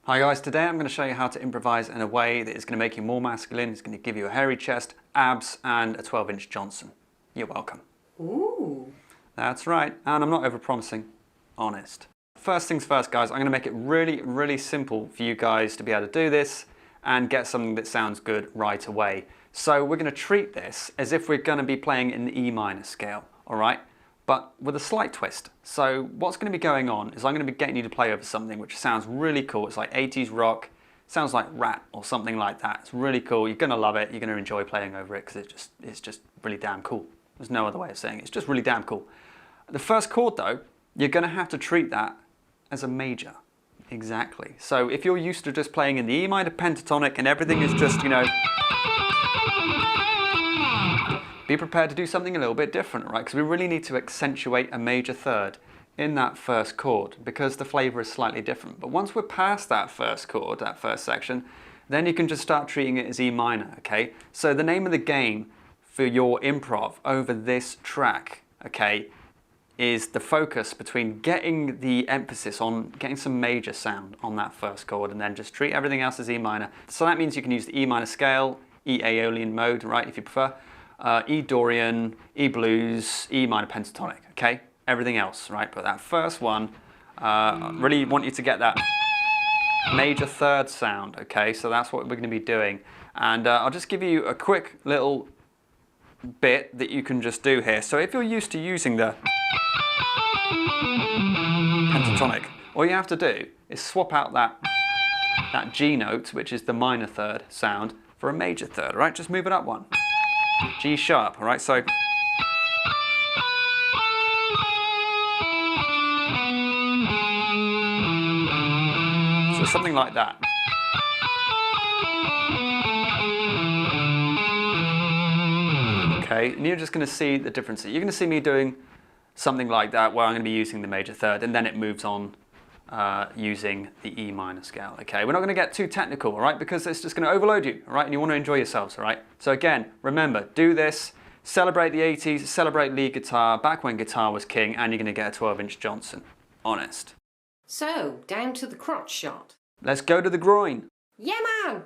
Hi guys, today I'm going to show you how to improvise in a way that is going to make you more masculine, it's going to give you a hairy chest, abs and a 12-inch Johnson. You're welcome. Ooh. That's right, and I'm not over-promising, honest. First things first guys, I'm going to make it really simple for you guys to be able to do this and get something that sounds good right away. So we're going to treat this as if we're going to be playing in the E minor scale, alright? But with a slight twist. So what's going to be going on is I'm going to be getting you to play over something which sounds really cool. It's like 80s rock, sounds like Ratt or something like that. It's really cool, you're going to love it, you're going to enjoy playing over it because it's just really damn cool. There's no other way of saying it, it's just really damn cool. The first chord though, you're going to have to treat that as a major. Exactly. So if you're used to just playing in the E minor pentatonic and everything is just, you know, be prepared to do something a little bit different, right? Because we really need to accentuate a major third in that first chord because the flavor is slightly different. But once we're past that first chord, that first section, then you can just start treating it as E minor, okay? So the name of the game for your improv over this track, okay, is the focus between getting the emphasis on getting some major sound on that first chord and then just treat everything else as E minor. So that means you can use the E minor scale, E Aeolian mode, right, if you prefer, E Dorian, E blues, E minor pentatonic, okay? Everything else, right? But that first one, really want you to get that major third sound, okay? So that's what we're going to be doing. And I'll just give you a quick little bit that you can just do here. So if you're used to using the pentatonic, all you have to do is swap out that G note, which is the minor third sound, for a major third, right? Just move it up one. G sharp, all right? So something like that. Okay, and you're just going to see the difference. You're going to see me doing something like that where I'm going to be using the major third and then it moves on using the E minor scale, okay? We're not going to get too technical, all right? Because it's just going to overload you, all right? And you want to enjoy yourselves, all right? So again, remember, do this, celebrate the 80s, celebrate lead guitar, back when guitar was king, and you're going to get a 12-inch Johnson, honest. So, down to the crotch shot. Let's go to the groin. Yeah, man!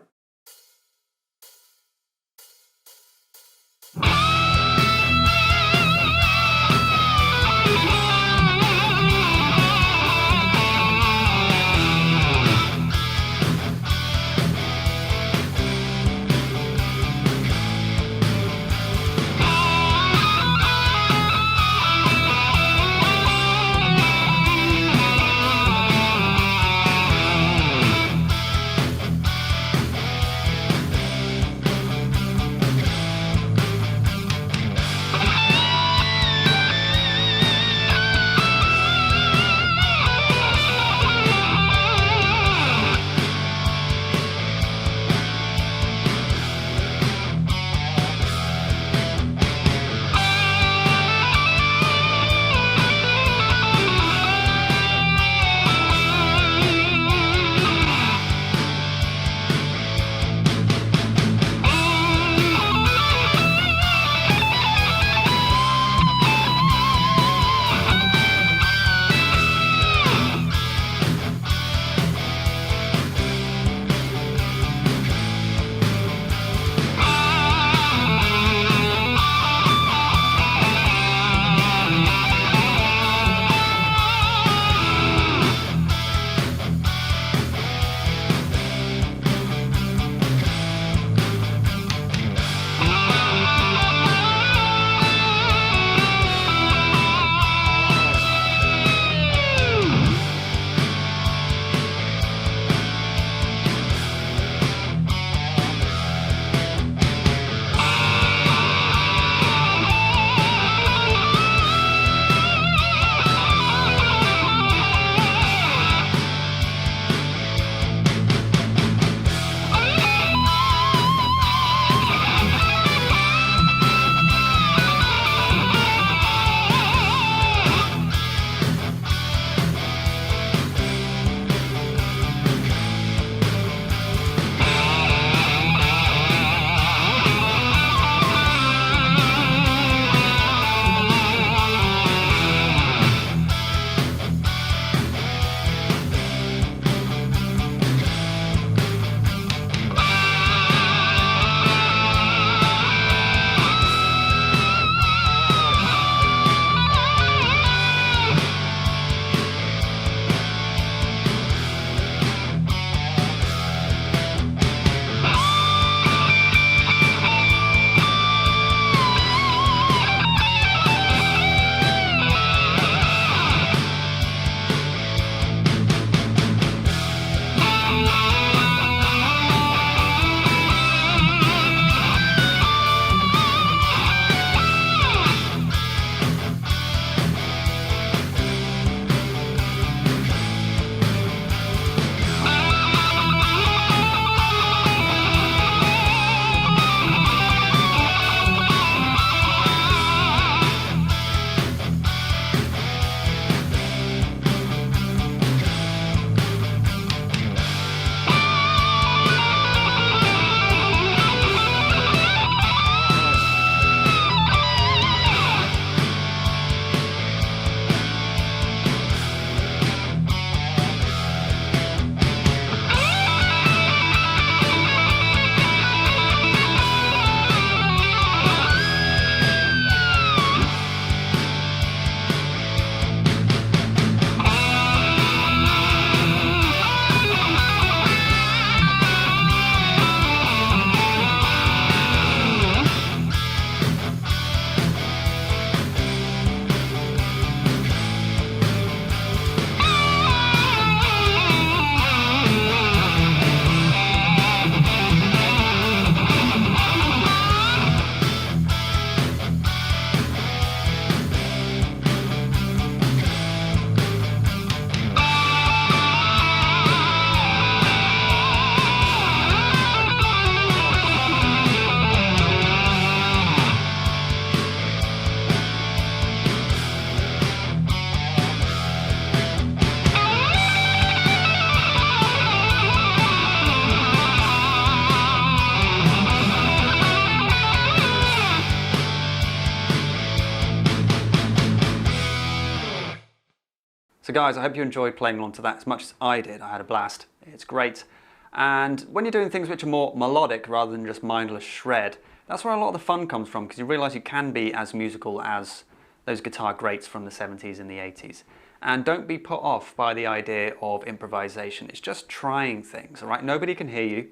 So guys, I hope you enjoyed playing along to that as much as I did. I had a blast. It's great. And when you're doing things which are more melodic rather than just mindless shred, that's where a lot of the fun comes from, because you realise you can be as musical as those guitar greats from the 70s and the 80s. And don't be put off by the idea of improvisation. It's just trying things, all right? Nobody can hear you,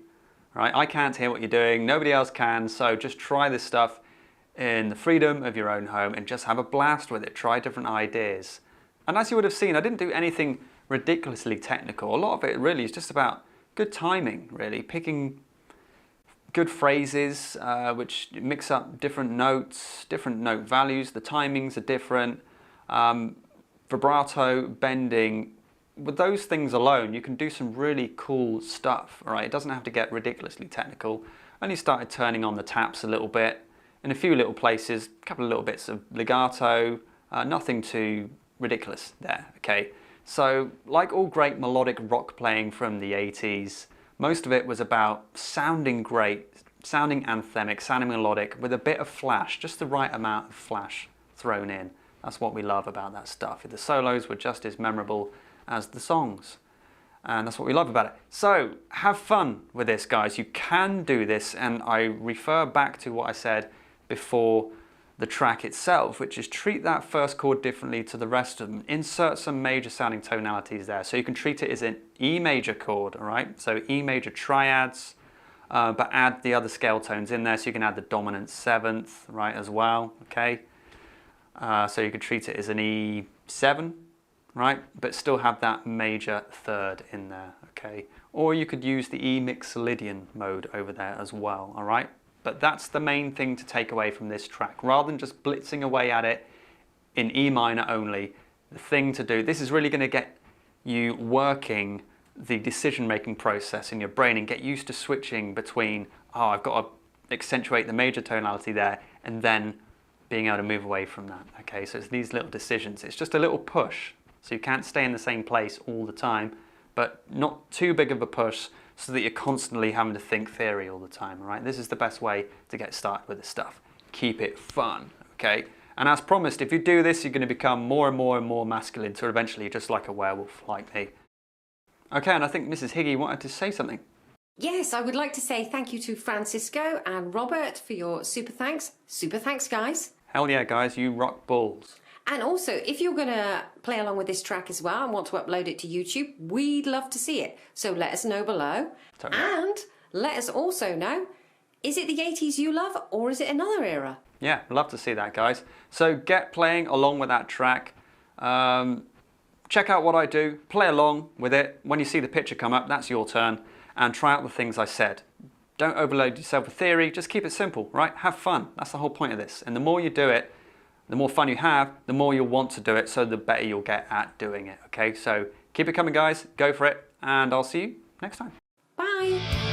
right? I can't hear what you're doing. Nobody else can. So just try this stuff in the freedom of your own home and just have a blast with it. Try different ideas. And as you would have seen, I didn't do anything ridiculously technical. A lot of it really is just about good timing, really. Picking good phrases which mix up different notes, different note values. The timings are different. Vibrato, bending, with those things alone you can do some really cool stuff, all right? It doesn't have to get ridiculously technical. I only started turning on the taps a little bit in a few little places, a couple of little bits of legato, nothing too ridiculous there, okay? So like all great melodic rock playing from the 80s, most of it was about sounding great, sounding anthemic, sounding melodic with a bit of flash, just the right amount of flash thrown in. That's what we love about that stuff. The solos were just as memorable as the songs. And that's what we love about it. So have fun with this, guys. You can do this, and I refer back to what I said before the track itself, which is treat that first chord differently to the rest of them. Insert some major sounding tonalities there. So you can treat it as an E major chord, all right? So E major triads, but add the other scale tones in there. So you can add the dominant seventh, right, as well, okay? So you could treat it as an E7, right? But still have that major third in there, okay? Or you could use the E mixolydian mode over there as well, all right? But that's the main thing to take away from this track. Rather than just blitzing away at it in E minor only, the thing to do, this is really going to get you working the decision-making process in your brain and get used to switching between, oh, I've got to accentuate the major tonality there, and then being able to move away from that, okay? So it's these little decisions. It's just a little push. So you can't stay in the same place all the time, but not too big of a push so that you're constantly having to think theory all the time, all right? This is the best way to get started with this stuff. Keep it fun, okay? And as promised, if you do this, you're going to become more and more and more masculine, so eventually you're just like a werewolf, like me. Okay, and I think Mrs. Higgy wanted to say something. Yes, I would like to say thank you to Francisco and Robert for your super thanks. Super thanks, guys. Hell yeah, guys, you rock balls. And also, if you're going to play along with this track as well and want to upload it to YouTube, we'd love to see it. So let us know below. Totally. And let us also know, is it the 80s you love or is it another era? Yeah, love to see that, guys. So get playing along with that track. Check out what I do, play along with it. When you see the picture come up, that's your turn. And try out the things I said. Don't overload yourself with theory, just keep it simple, right? Have fun, that's the whole point of this. And the more you do it, the more fun you have, the more you'll want to do it, so the better you'll get at doing it, okay? So keep it coming, guys, go for it, and I'll see you next time. Bye.